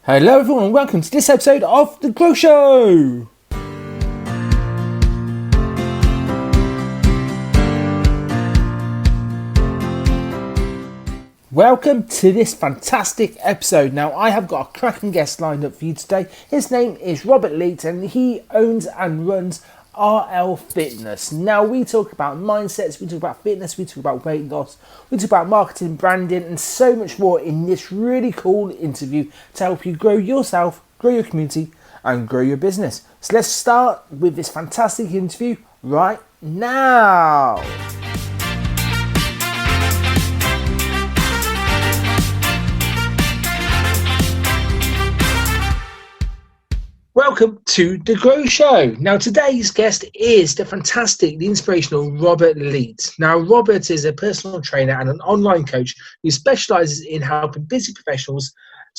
Hello everyone and welcome to this episode of The Grow Show! Welcome to this fantastic episode. Now I have got a cracking guest lined up for you today. His name is Robert Leat and he owns and runs RL Fitness. Now we talk about mindsets, we talk about fitness, we talk about weight loss, we talk about marketing, branding and so much more in this really cool interview to help you grow yourself, grow your community and grow your business. So let's start with this fantastic interview right now. Welcome to The Grow Show. Now, today's guest is the fantastic, the inspirational Robert Leat. Now, Robert is a personal trainer and an online coach who specializes in helping busy professionals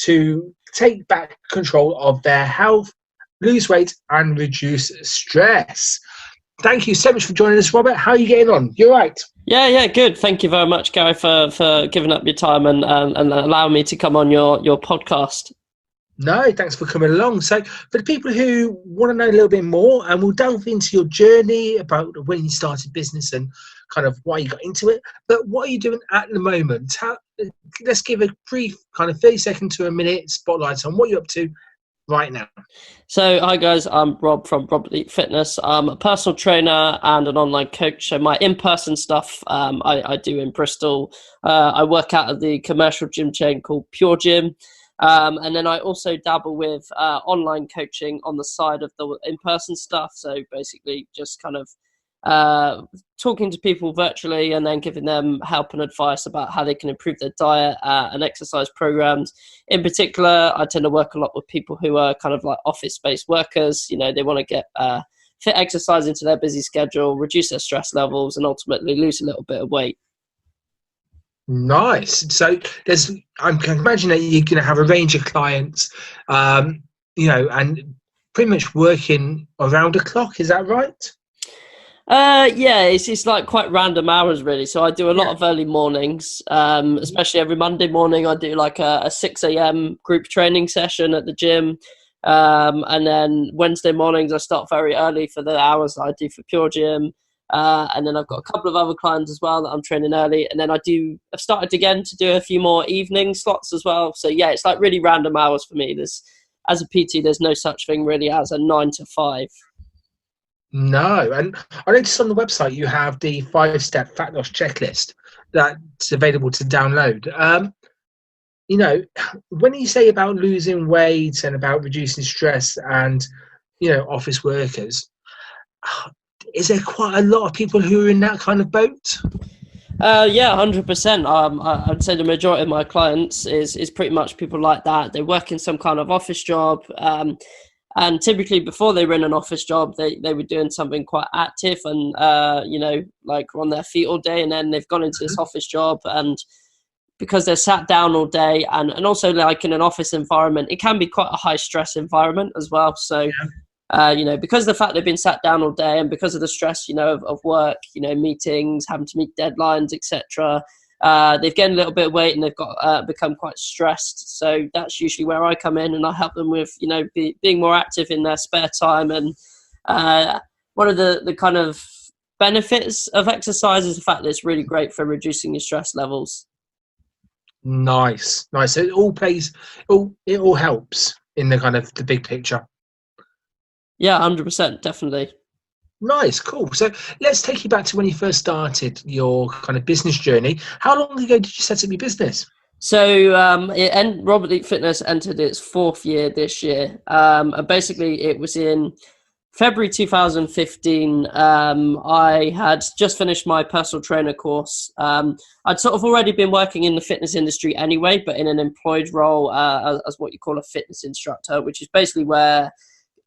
to take back control of their health, lose weight, and reduce stress. Thank you so much for joining us, Robert. How are you getting on? You're right. Yeah, good. Thank you very much, Gary, for giving up your time and allowing me to come on your podcast. No, thanks for coming along. So for the people who want to know a little bit more, and we'll delve into your journey about when you started business and kind of why you got into it. But what are you doing at the moment? Let's give a brief kind of 30-second to a minute spotlight on what you're up to right now. So, hi guys, I'm Rob from Robert Leat Fitness. I'm a personal trainer and an online coach. So my in-person stuff I do in Bristol. I work out of the commercial gym chain called Pure Gym. And then I also dabble with online coaching on the side of the in-person stuff. So basically just kind of talking to people virtually and then giving them help and advice about how they can improve their diet and exercise programs. In particular, I tend to work a lot with people who are kind of like office-based workers. You know, they want to get fit exercise into their busy schedule, reduce their stress levels, and ultimately lose a little bit of weight. Nice. So I can imagine that you're going to have a range of clients, and pretty much working around the clock. Is that right? Yeah, it's like quite random hours really. So I do a lot of early mornings, especially every Monday morning. I do like a 6 a.m. group training session at the gym. And then Wednesday mornings I start very early for the hours that I do for Pure Gym. And then I've got a couple of other clients as well that I'm training early. And then I've started again to do a few more evening slots as well. So yeah, it's like really random hours for me. As a PT, there's no such thing really as a 9 to 5. No. And I noticed on the website you have the 5-step fat loss checklist that's available to download. When you say about losing weight and about reducing stress and, office workers, is there quite a lot of people who are in that kind of boat? Yeah, 100%. I'd say the majority of my clients is pretty much people like that. They work in some kind of office job. And typically before they were in an office job, they were doing something quite active and, like on their feet all day. And then they've gone into this office job and because they're sat down all day and also like in an office environment, it can be quite a high stress environment as well. So, because of the fact they've been sat down all day and because of the stress, of work, meetings, having to meet deadlines, etc., they've gained a little bit of weight and they've got become quite stressed. So that's usually where I come in and I help them with, being more active in their spare time. And one of the kind of benefits of exercise is the fact that it's really great for reducing your stress levels. Nice. So it all helps in the kind of the big picture. Yeah, 100%, definitely. Nice, cool. So let's take you back to when you first started your kind of business journey. How long ago did you set up your business? So Robert Leat Fitness entered its 4th year this year. And basically it was in February 2015. I had just finished my personal trainer course. I'd sort of already been working in the fitness industry anyway, but in an employed role as what you call a fitness instructor, which is basically where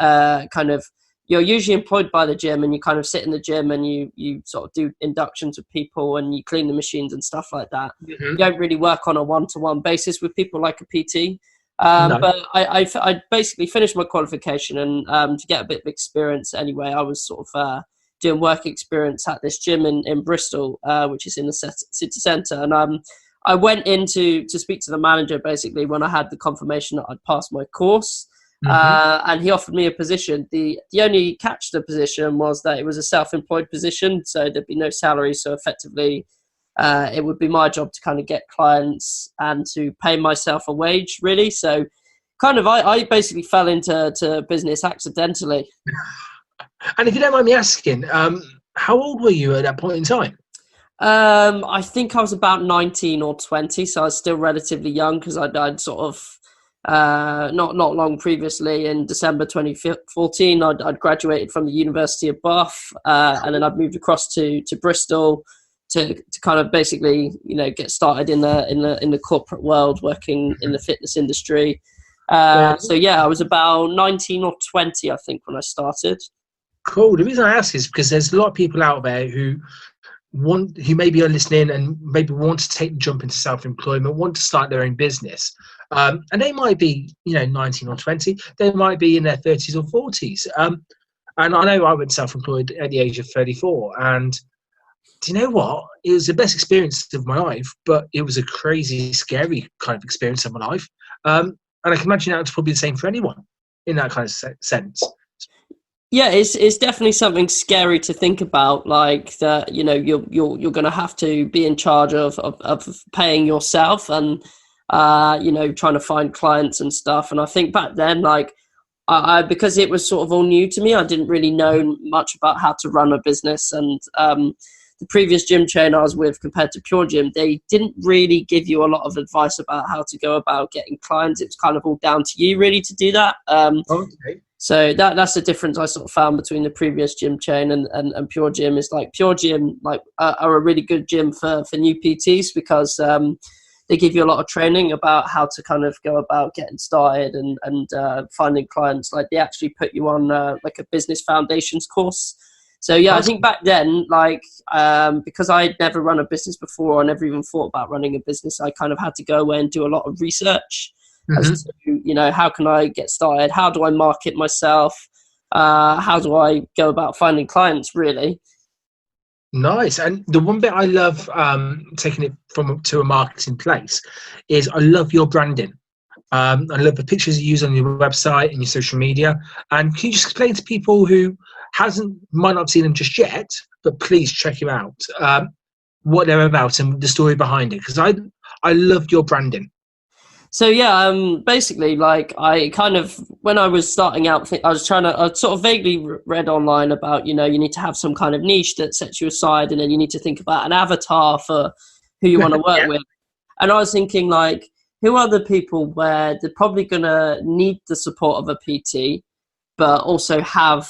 kind of you're usually employed by the gym and you kind of sit in the gym and you sort of do inductions with people and you clean the machines and stuff like that. Mm-hmm. You don't really work on a one-to-one basis with people like a PT. No. But I basically finished my qualification and to get a bit of experience anyway, I was sort of doing work experience at this gym in Bristol, which is in the city centre. And I went in to speak to the manager basically when I had the confirmation that I'd passed my course. And he offered me a position. The only catch to the position was that it was a self-employed position, so there'd be no salary. So effectively, it would be my job to kind of get clients and to pay myself a wage, really. So kind of I basically fell into business accidentally. And if you don't mind me asking, how old were you at that point in time? I think I was about 19 or 20, so I was still relatively young because I'd sort of not long previously, in December 2014, I'd graduated from the University of Bath, and then I'd moved across to Bristol to kind of basically, you know, get started in the corporate world, working in the fitness industry. So yeah, I was about 19 or 20, I think, when I started. Cool. The reason I ask is because there's a lot of people out there who maybe are listening and maybe want to take the jump into self-employment, want to start their own business. And they might be, 19 or 20. They might be in their 30s or 40s. And I know I went self-employed at the age of 34. And do you know what? It was the best experience of my life, but it was a crazy, scary kind of experience of my life. And I can imagine that's probably the same for anyone in that kind of sense. Yeah, it's definitely something scary to think about, like that, you're going to have to be in charge of paying yourself and, trying to find clients and stuff. And I think back then, like, I because it was sort of all new to me, I didn't really know much about how to run a business. And the previous gym chain I was with, compared to Pure Gym, they didn't really give you a lot of advice about how to go about getting clients. It was kind of all down to you, really, to do that. Okay. So that's the difference I sort of found between the previous gym chain and Pure Gym. Is like Pure Gym are a really good gym for new PTs, because they give you a lot of training about how to kind of go about getting started and finding clients. Like they actually put you on like a business foundations course. So yeah, I think back then, like because I'd never run a business before, I never even thought about running a business, I kind of had to go away and do a lot of research. As to, how can I get started? How do I market myself? How do I go about finding clients, really? Nice. And the one bit I love taking it to a marketing place is I love your branding. I love the pictures you use on your website and your social media. And can you just explain to people who might not see them just yet, but please check you out, what they're about and the story behind it? Because I love your branding. So yeah, basically, like I kind of, when I was starting out, I sort of vaguely read online about, you need to have some kind of niche that sets you aside, and then you need to think about an avatar for who you want to work with. And I was thinking, like, who are the people where they're probably going to need the support of a PT, but also have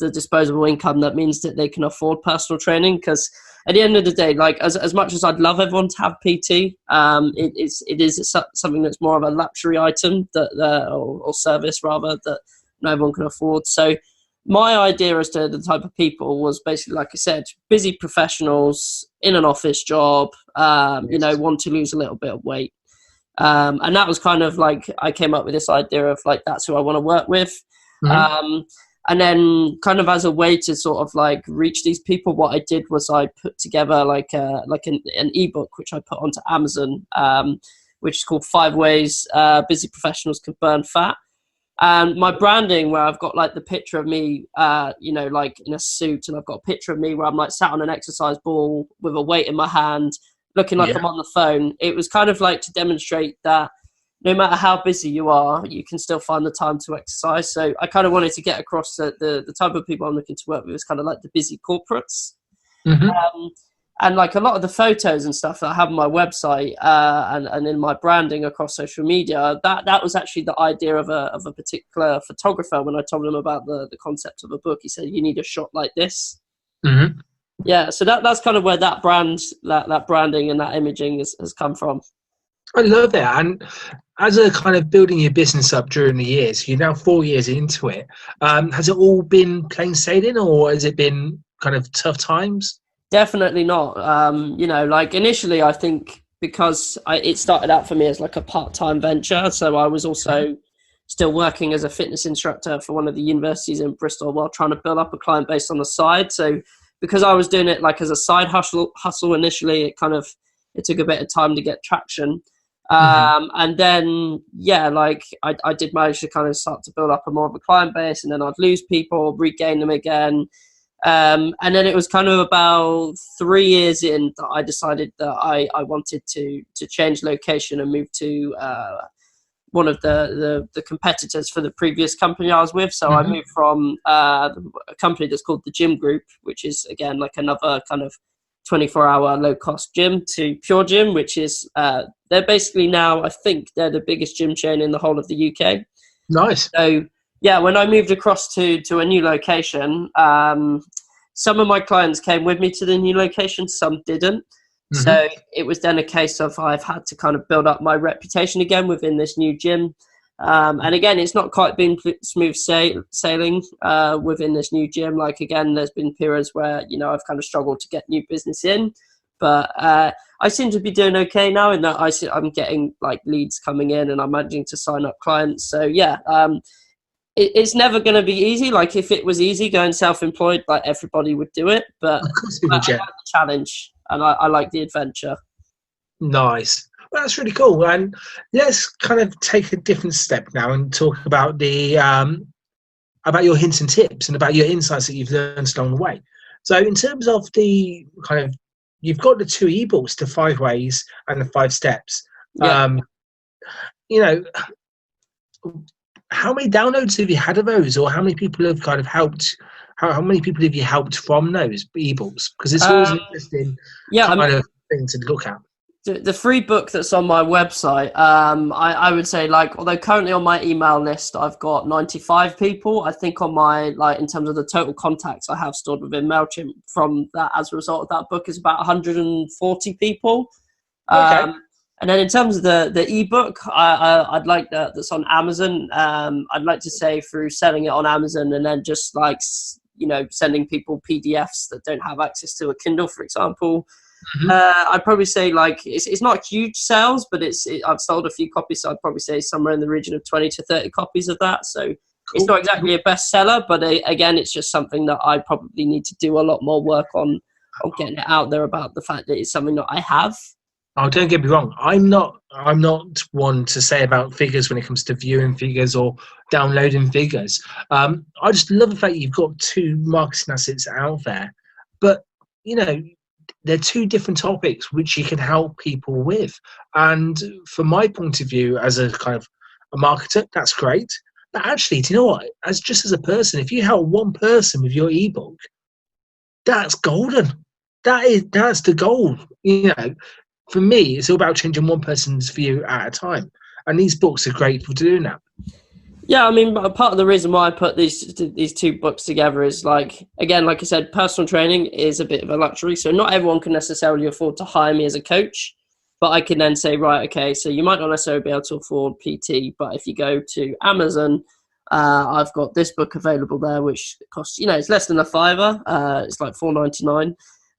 the disposable income that means that they can afford personal training? Because at the end of the day, like as much as I'd love everyone to have PT, it is something that's more of a luxury item or service rather, that no one can afford. So my idea as to the type of people was basically, like I said, busy professionals in an office job, want to lose a little bit of weight. And that was kind of like, I came up with this idea of like, that's who I want to work with. And then kind of as a way to sort of like reach these people, what I did was I put together like an ebook, which I put onto Amazon, which is called 5 Ways Busy Professionals Can Burn Fat. And my branding, where I've got like the picture of me, like in a suit, and I've got a picture of me where I'm like sat on an exercise ball with a weight in my hand, looking like I'm on the phone. It was kind of like to demonstrate that no matter how busy you are, you can still find the time to exercise. So I kind of wanted to get across that the type of people I'm looking to work with is kind of like the busy corporates. And like a lot of the photos and stuff that I have on my website and in my branding across social media, that was actually the idea of a particular photographer. When I told him about the concept of a book, he said, you need a shot like this. Yeah, so that's kind of where that branding and that imaging has come from. I love that. And as a kind of building your business up during the years, you're now 4 years into it. Has it all been plain sailing, or has it been kind of tough times? Definitely not. Like initially, I think because it started out for me as like a part-time venture. So I was also still working as a fitness instructor for one of the universities in Bristol while trying to build up a client base on the side. So because I was doing it like as a side hustle initially, it kind of it took a bit of time to get traction. Mm-hmm. And then, yeah, like I did manage to kind of start to build up a more of a client base, and then I'd lose people, regain them again. And then it was kind of about 3 years in that I decided that I wanted to change location and move to one of the competitors for the previous company I was with. So I moved from a company that's called the Gym Group, which is, again, like another kind of 24-hour low-cost gym, to Pure Gym, which is, they're basically now, I think they're the biggest gym chain in the whole of the UK. Nice. So, yeah, when I moved across to a new location, some of my clients came with me to the new location, some didn't. So it was then a case of I've had to kind of build up my reputation again within this new gym. And again, it's not quite been smooth sailing within this new gym. Like, again, there's been periods where, you know, I've kind of struggled to get new business in. But I seem to be doing okay now in that I'm getting like leads coming in and I'm managing to sign up clients. So, yeah, it's never going to be easy. Like, if it was easy going self-employed, like, everybody would do it. But Of course I it would, like yeah. the challenge and I like the adventure. Nice. Well, that's really cool. And let's kind of take a different step now and talk about about your hints and tips and about your insights that you've learned along the way. So, in terms of the kind of, you've got the 2 ebooks, the 5 ways and the 5 steps. Yeah. You know, how many downloads have you had of those, or how many people have kind of helped? How many people have you helped from those ebooks? Because it's always an interesting kind of thing to look at. The free book that's on my website, I would say, like, although currently on my email list I've got 95 people, I think on my, like, in terms of the total contacts I have stored within MailChimp from that as a result of that book, is about 140 people. Okay. And then in terms of the ebook, I'd like that's on Amazon. I'd like to say through selling it on Amazon and then just, like, you know, sending people PDFs that don't have access to a Kindle, for example. I'd probably say, like, it's not huge sales, but I've sold a few copies, so I'd probably say somewhere in the region of 20 to 30 copies of that. So cool. It's not exactly a bestseller, but again, it's just something that I probably need to do a lot more work on getting it out there about the fact that it's something that I have. Oh, don't get me wrong. I'm not one to say about figures when it comes to viewing figures or downloading figures. I just love the fact you've got 2 marketing assets out there, but, you know, they're 2 different topics which you can help people with. And from my point of view, as a kind of a marketer, that's great. But actually, do you know what? As a person, if you help one person with your ebook, that's golden. That's the goal. You know, for me, it's all about changing one person's view at a time. And these books are great for doing that. Yeah, I mean, part of the reason why I put these 2 books together is, like, again, like I said, personal training is a bit of a luxury. So not everyone can necessarily afford to hire me as a coach, but I can then say, right, okay, so you might not necessarily be able to afford PT, but if you go to Amazon, I've got this book available there, which costs, you know, it's less than a £5. It's like $4.99.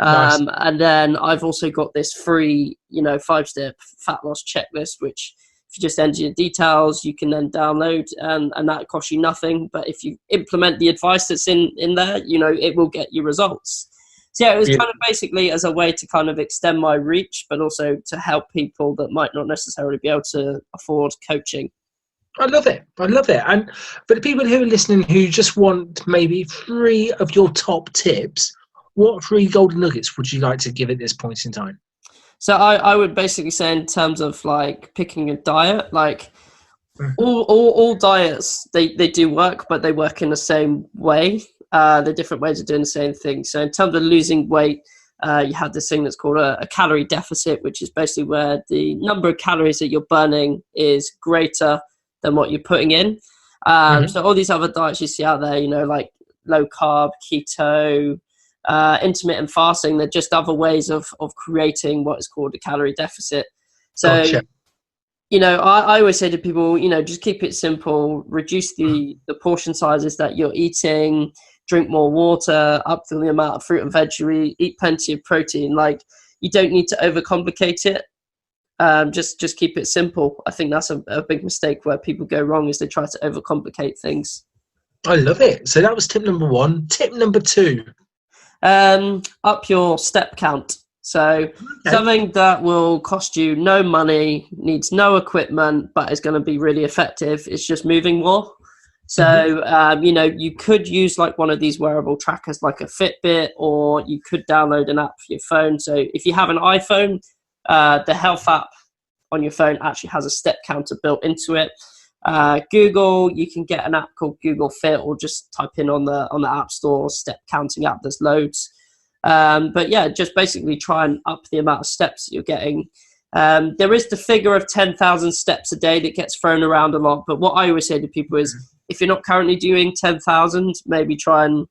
Nice. And then I've also got this free, you know, 5-step fat loss checklist, which, if you just enter your details, you can then download, and that costs you nothing. But if you implement the advice that's in there, you know, it will get you results. So, yeah, it was kind of basically as a way to kind of extend my reach, but also to help people that might not necessarily be able to afford coaching. I love it. And for the people who are listening who just want maybe 3 of your top tips, what 3 golden nuggets would you like to give at this point in time? So I would basically say, in terms of, like, picking a diet, like, all diets, they do work, but they work in the same way. They're different ways of doing the same thing. So in terms of losing weight, you have this thing that's called a calorie deficit, which is basically where the number of calories that you're burning is greater than what you're putting in. So all these other diets you see out there, you know, like low carb, keto, intermittent fasting, they're just other ways of creating what is called a calorie deficit. So, gotcha. You know, I always say to people, you know, just keep it simple, reduce the portion sizes that you're eating, drink more water, up to the amount of fruit and veg you eat plenty of protein. Like, you don't need to overcomplicate it. Just keep it simple. I think that's a big mistake where people go wrong, is they try to overcomplicate things. I love it. So that was tip number 1. Tip number 2. Up your step count. So something that will cost you no money, needs no equipment, but is going to be really effective is just moving more. So, you could use like one of these wearable trackers like a Fitbit, or you could download an app for your phone. So if you have an iPhone, the health app on your phone actually has a step counter built into it. Google, you can get an app called Google Fit, or just type in on the App Store step counting app. There's loads. But yeah, just basically try and up the amount of steps that you're getting. There is the figure of 10,000 steps a day that gets thrown around a lot. But what I always say to people is, if you're not currently doing 10,000, maybe try and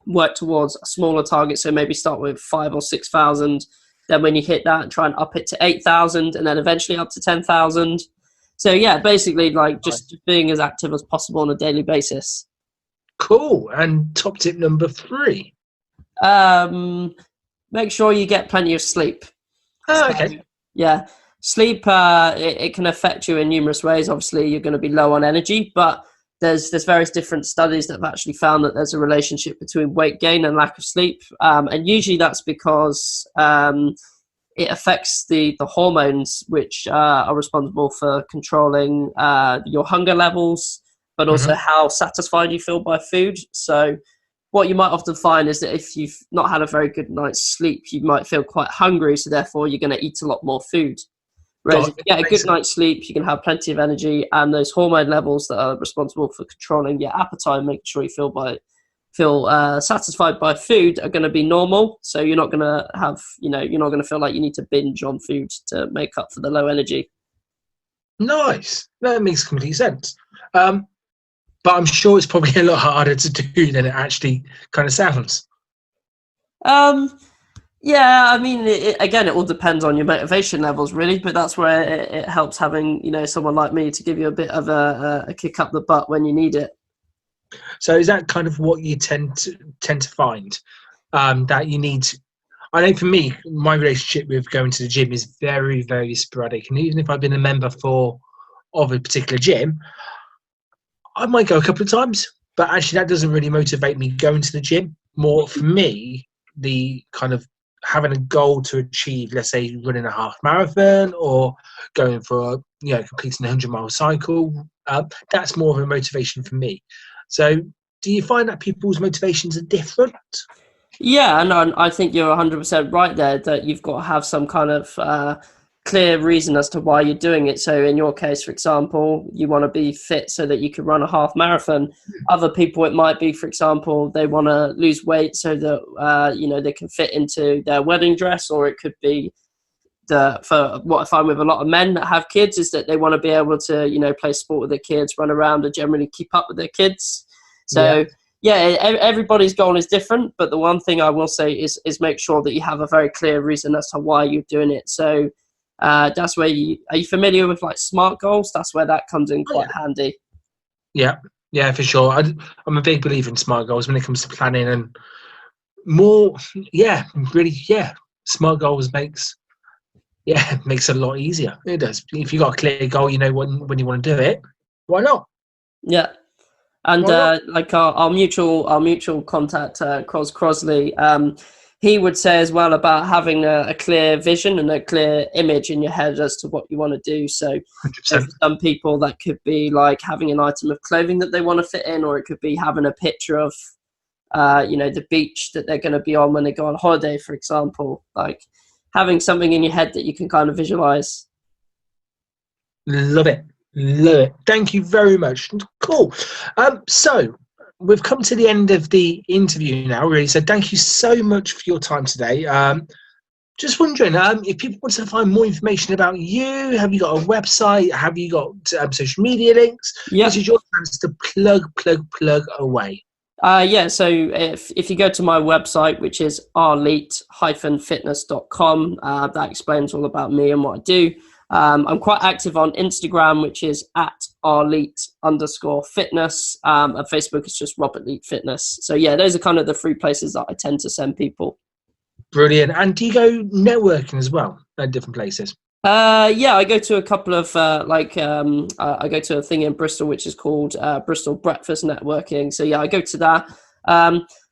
work towards a smaller target. So maybe start with 5,000 or 6,000. Then when you hit that, try and up it to 8,000, and then eventually up to 10,000. So yeah, basically like just being as active as possible on a daily basis. Cool. And top tip number 3. Make sure you get plenty of sleep. Okay. Yeah. Sleep, it can affect you in numerous ways. Obviously, you're going to be low on energy, but there's various different studies that have actually found that there's a relationship between weight gain and lack of sleep. And usually that's because it affects the hormones, which are responsible for controlling your hunger levels, but also how satisfied you feel by food. So what you might often find is that if you've not had a very good night's sleep, you might feel quite hungry, so therefore you're going to eat a lot more food. Whereas if you get a good night's sleep, you can have plenty of energy, and those hormone levels that are responsible for controlling your appetite, making sure you feel satisfied by food, are going to be normal. So you're not going to have, you're not going to feel like you need to binge on food to make up for the low energy. Nice. That makes complete sense. But I'm sure it's probably a lot harder to do than it actually kind of sounds. Yeah, I mean, it all depends on your motivation levels, really. But that's where it helps having, someone like me to give you a bit of a kick up the butt when you need it. So is that kind of what you tend to find that you need? I know for me, my relationship with going to the gym is very, very sporadic. And even if I've been a member of a particular gym, I might go a couple of times. But actually, that doesn't really motivate me going to the gym. More for me, the kind of having a goal to achieve, let's say running a half marathon or going for completing a 100-mile cycle, that's more of a motivation for me. So do you find that people's motivations are different? Yeah, and I think you're 100% right there, that you've got to have some kind of clear reason as to why you're doing it. So in your case, for example, you want to be fit so that you can run a half marathon. Other people, it might be, for example, they want to lose weight so that they can fit into their wedding dress, or it could be for what I find with a lot of men that have kids is that they want to be able to play sport with their kids, run around, and generally keep up with their kids. So everybody's goal is different, but the one thing I will say is make sure that you have a very clear reason as to why you're doing it. So that's where are you familiar with like SMART goals? That's where that comes in quite handy. Yeah, for sure. I'm a big believer in SMART goals when it comes to planning, and more, SMART goals makes it a lot easier. It does. If you've got a clear goal, you know when you want to do it, why not? Yeah. And like our mutual contact, Cros Crosley, he would say as well about having a clear vision and a clear image in your head as to what you want to do. So for some people that could be like having an item of clothing that they want to fit in, or it could be having a picture of, the beach that they're going to be on when they go on holiday, for example, like having something in your head that you can kind of visualize. Love it. Thank you very much. Cool. So we've come to the end of the interview now, really. So thank you so much for your time today. Just wondering, if people want to find more information about you, have you got a website? Have you got social media links? Yeah. This is your chance to plug away. So if you go to my website, which is rleat-fitness.com, that explains all about me and what I do. I'm quite active on Instagram, which is @rleat_fitness. And Facebook is just Robert Leat Fitness. So yeah, those are kind of the 3 places that I tend to send people. Brilliant. And do you go networking as well at different places? I go to a couple of I go to a thing in Bristol which is called Bristol Breakfast Networking. So yeah, I go to that.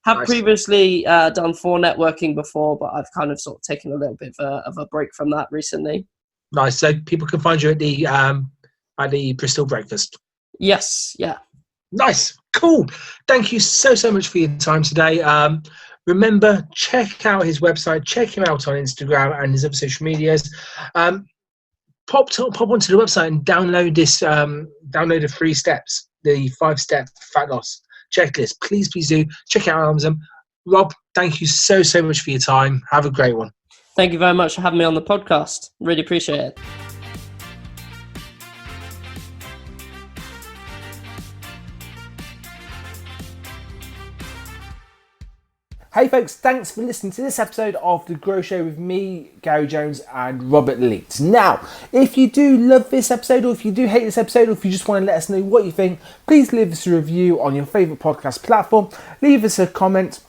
Have Nice. previously done for networking before, but I've kind of sort of taken a little bit of a break from that recently. Nice. So people can find you at the Bristol Breakfast. Yes, yeah. Nice. Cool. Thank you so much for your time today. Remember, check out his website, check him out on Instagram and his other social medias. Pop onto the website and download the 3 steps, the 5-step fat loss checklist. Please do check it out on Amazon. Rob, thank you so much for your time. Have a great one. Thank you very much for having me on the podcast. Really appreciate it. Hey folks, thanks for listening to this episode of The Grow Show with me, Gary Jones and Robert Leat. Now, if you do love this episode, or if you do hate this episode, or if you just want to let us know what you think, please leave us a review on your favourite podcast platform. Leave us a comment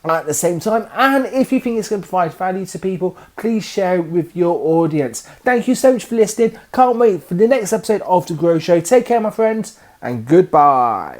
at the same time, and if you think it's going to provide value to people, please share it with your audience. Thank you so much for listening. Can't wait for the next episode of The Grow Show. Take care, my friends, and goodbye.